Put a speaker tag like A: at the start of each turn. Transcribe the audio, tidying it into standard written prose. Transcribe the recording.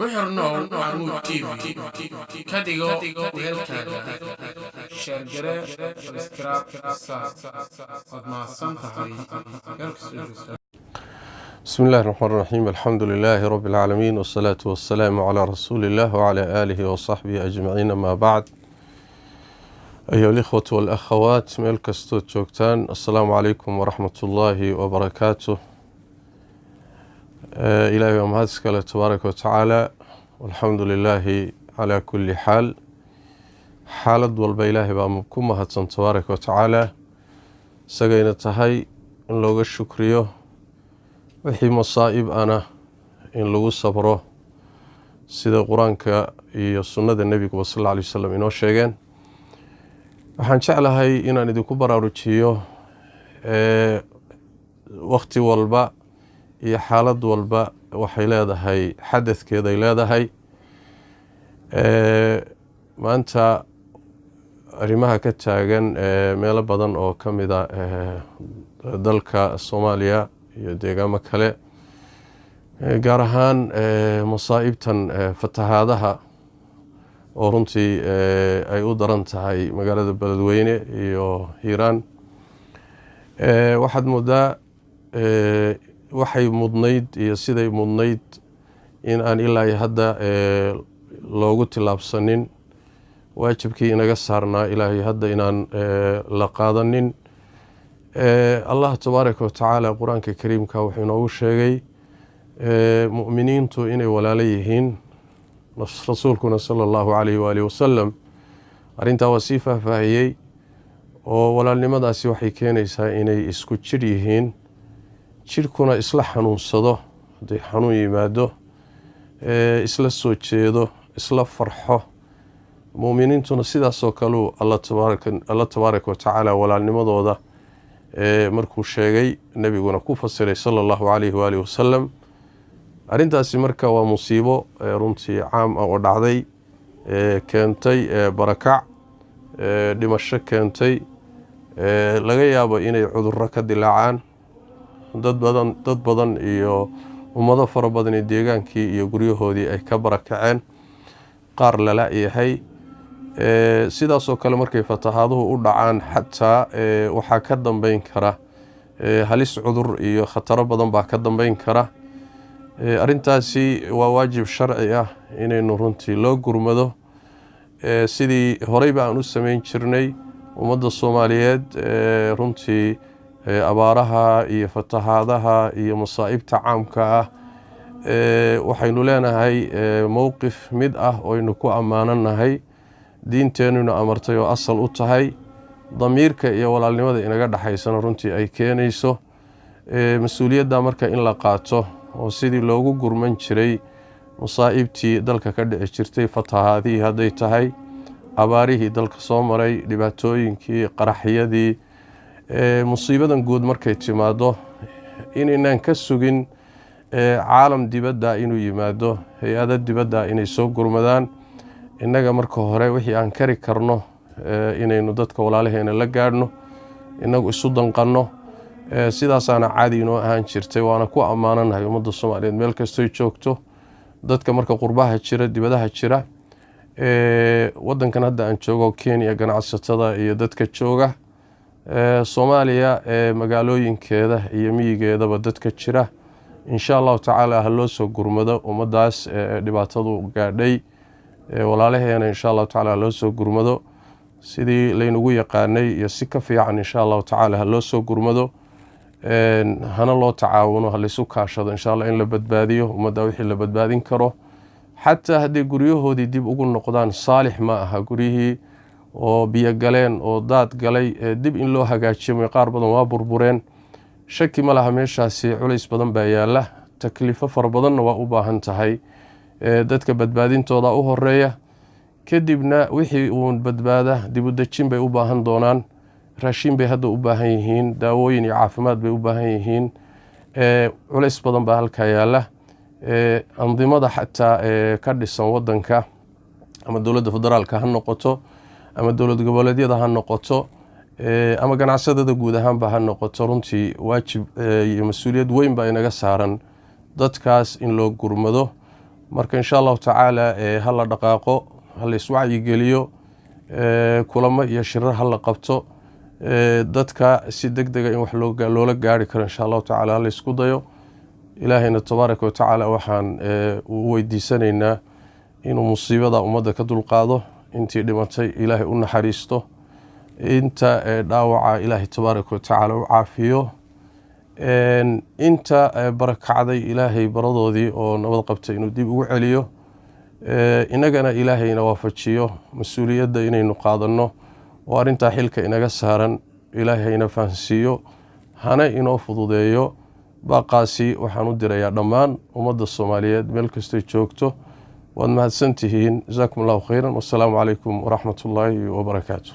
A: ku xirnow Maxamuud TV ka dhigo weelkaaga sheergare subscribe waad mahadsan tahay
B: بسم الله الرحمن الرحيم الحمد لله رب العالمين والصلاة والسلام على رسول الله وعلى آله وصحبه أجمعين ما بعد أيها الإخوة والأخوات ميل كستو جوجتان السلام عليكم ورحمة الله وبركاته إلهي ومهدسك الله تبارك وتعالى والحمد لله على كل حال حالد والبإلهي بأمكم مهدسن تبارك وتعالى سقين تهي إن لوغ الشكريو وحي مصائب أنا إن لوغ الصبرو سيدة قرآنك iyo sunnada nabiga sallallahu alayhi wasallam inoo sheegeen waxaan jeclahay inaan idinku baraarujiyo waqti walba iyo xaalad walba waxay leedahay xadadkeeda ay leedahay maanta arrimaha ka taagan meelo badan oo ka mid ah dalka Soomaaliya iyo deegaamo kale gaar ahaan masaa'ibtan fatahaadaha oo runtii ay u daran tahay magaalada Beledweyne iyo Hiiraan waxaad moodaa waxay mudnayd iyo siday mudnayd in aan ilaa hadda loogu tilaabsanin waajibkii inaga saarnaa ilaahay hadda inaan la qaadanin Allah tabaaraka wa tacaala quraanka kariimka wuxuu inoogu sheegay mu'miniintu inay walaalo yihiin rasuulkuna sallallahu alayhi wa alihi wasallam arinta wasi faahfaahiyay oo walaalnimadaasi waxay keenaysaa inay isku jir yihiin jirkuna isla xanuunsado haday xanuun yimaado isla soo jeedo isla farxo mu'miniintuna sidaas oo kale Allah tabaaraka wa tacaala walaalnimadooda markuu sheegay nabiguna ku fasiray sallallahu alayhi wa alihi wasallam arintaasi marka waa musiibo runtii caam ah oo dhacday keentay barakac dhimasho keentay laga yaabo inay cudurro ka dilaacaan dad badan iyo ummado fara badan ee deegaankii iyo guryahoodii ay ka barakaceen qaar lala yahay sidaas oo kale markay fatahaaduhu u dhacaan xataa waxa ka dambeyn kara halis cudur iyo khataro badan baa ka dambeyn kara arintaasi waa waajib sharci ah inaynu runtii loo gurmado sidii horey baan u sameyn jirnay ummadda Soomaaliyeed runtii abaaraha iyo fatahaadaha iyo masaa'ibta caamka ah waxaynu leenahay mowqif mid ah oo aynu ku amaananahay diinteenuna amartay oo asal u tahay damiirka iyo walaalnimada inaga dhaxaysana runtii ay keenayso mas'uuliyadda marka in la qaato oo sidii loogu gurman jiray masaa'ibtii dalka ka dhici jirtay fatahaadii haday tahay abaarihii dalka soo maray dhibaatooyinkii qaraxyadii musiibadan guud markay timaado inaan ka sugin caalam dibadda inuu yimaado hay'ado dibadda inay soo gurmadaan innaga marka hore wixii aan kari karno inaynu dadka walaalaheena la gaadhno inagu isu danqanno sidaasaana caadi inoo ahaan jirtay waana ku ammaananahay ummadda Soomaaliyeed meel kastoo joogto dadka marka qurbaha jira dibadaha jira wadankan hadda aan joogo Kenya ganacsatada iyo dadka jooga Soomaaliya magaalooyinkeeda iyo miyigeedaba dadka jira insha Allah tacaala ha loo soo gurmado ummadaas dhibaatadu gaadhay walaalaheena insha Allah tacaala loo soo gurmado sidii laynagu yaqaanay iyo si ka fiican insha Allah tacaala ha loo soo gurmado hana loo tacaawuno ha laysu kaashado insha Allah in la badbaadiyo ummadda wixii la badbaadin karo xataa haddii guryahoodii dib ugu noqdaan saalix ma aha guryihii oo biyo galeen oo daad galay dib in loo hagaajiyo qaar badan waa burbureen shaki ma laha meeshaasi culays badan baa yaala takliifo fara badanna waa u baahan tahay dadka badbaadintooda u horeeya kadibna wixii uu badbaada dib u dejin bay u baahan doonaan raashin bay hadda u baahan yihiin daawooyin iyo caafimaad bay u baahan yihiin culays badan baa halka yaala andimada xataa ka dhisan wadanka ama dawladda federaalka ha noqoto ama dawlad goboleedyada ha noqoto ama ganacsatada guud ahaanba ha noqoto runtii waajib iyo mas'uuliyad weyn baa inaga saaran dadkaas in loo gurmado marka insha allahu tacaala hala dhaqaaqo, hala iswacyigeliyo, kulamo iyo shirar hala qabto, dadka si degdega in wax loola gaari karo insha allahu tacaala hala isku dayo. ilaahayna tabaaraka wa tacaala waxaan u weydiisanaynaa inuu musiibada ummadda ka dulqaado, intii dhimatay ilaahay u naxariisto, inta dhaawaca ilaahay tabaaraka wa tacaala u caafiyo, inta barakacday ilaahay baradoodii oo nabad qabtay inuu dib ugu celiyo, inagana ilaahayna waafajiyo mas-uuliyadda inaynu qaadanno oo arrintaa xilka inaga saaran ilaahayna fahansiiyo, hana inoo fududeeyo. baaqaasi waxaan u dirayaa dhammaan ummadda Soomaaliyeed meel kastay joogto. waad mahadsantihiin. jazaakum allahu khayran. wassalaamu calaykum waraxmatullaahi wabarakaatu.